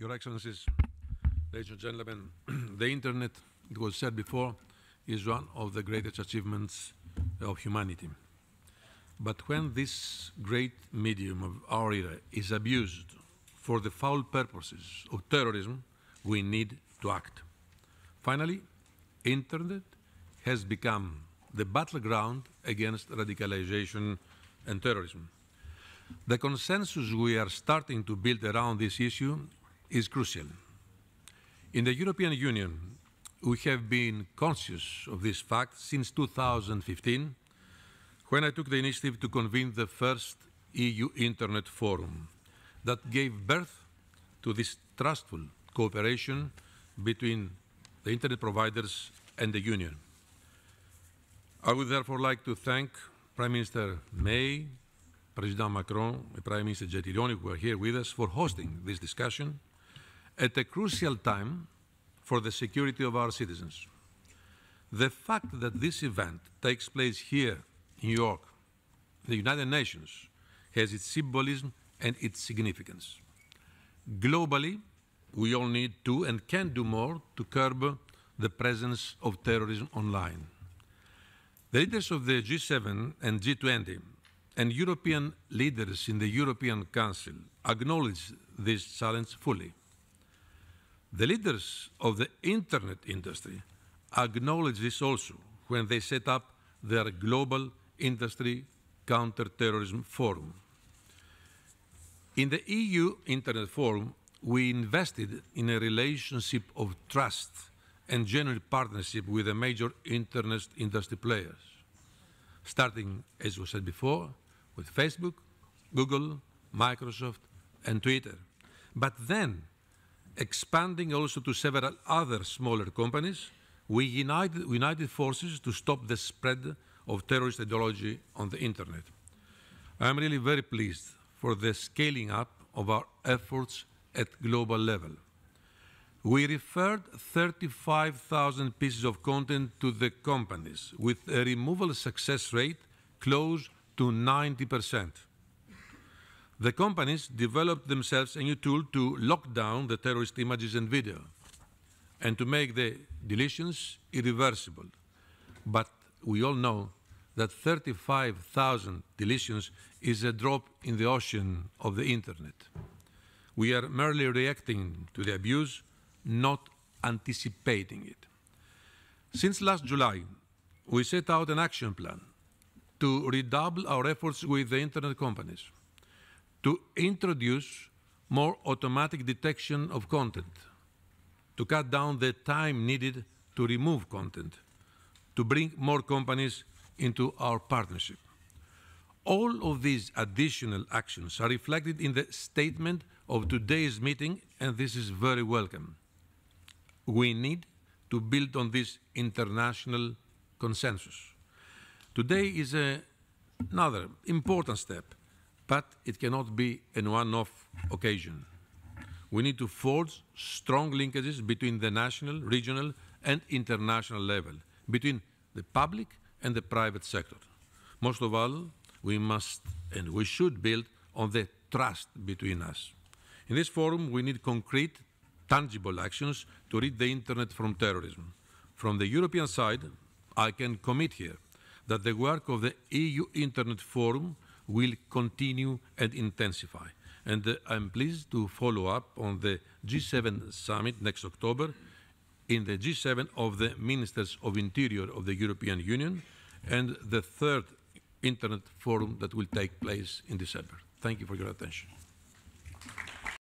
Your Excellencies, ladies and gentlemen, the Internet, it was said before, is one of the greatest achievements of humanity. But when this great medium of our era is abused for the foul purposes of terrorism, we need to act. Finally, Internet has become the battleground against radicalization and terrorism. The consensus we are starting to build around this issue is crucial. In the European Union, we have been conscious of this fact since 2015, when I took the initiative to convene the first EU Internet Forum that gave birth to this trustful cooperation between the Internet providers and the Union. I would therefore like to thank Prime Minister May, President Macron, and Prime Minister Gentiloni, who are here with us, for hosting this discussion at a crucial time for the security of our citizens. The fact that this event takes place here in New York, the United Nations, has its symbolism and its significance. Globally, we all need to and can do more to curb the presence of terrorism online. The leaders of the G7 and G20 and European leaders in the European Council acknowledge this challenge fully. The leaders of the Internet industry acknowledge this also when they set up their Global Industry Counter-Terrorism Forum. In the EU Internet Forum, we invested in a relationship of trust and genuine partnership with the major Internet industry players, starting, as was said before, with Facebook, Google, Microsoft, and Twitter, but then expanding also to several other smaller companies. We united forces to stop the spread of terrorist ideology on the Internet. I am really very pleased for the scaling up of our efforts at global level. We referred 35,000 pieces of content to the companies with a removal success rate close to 90%. The companies developed themselves a new tool to lock down the terrorist images and video and to make the deletions irreversible. But we all know that 35,000 deletions is a drop in the ocean of the Internet. We are merely reacting to the abuse, not anticipating it. Since last July, we set out an action plan to redouble our efforts with the Internet companies, to introduce more automatic detection of content, to cut down the time needed to remove content, to bring more companies into our partnership. All of these additional actions are reflected in the statement of today's meeting, and this is very welcome. We need to build on this international consensus. Today is another important step, but it cannot be a one-off occasion. We need to forge strong linkages between the national, regional, and international level, between the public and the private sector. Most of all, we must and we should build on the trust between us. In this forum, we need concrete, tangible actions to rid the Internet from terrorism. From the European side, I can commit here that the work of the EU Internet Forum will continue and intensify. And I'm pleased to follow up on the G7 summit next October, in the G7 of the Ministers of Interior of the European Union, and the third Internet Forum that will take place in December. Thank you for your attention.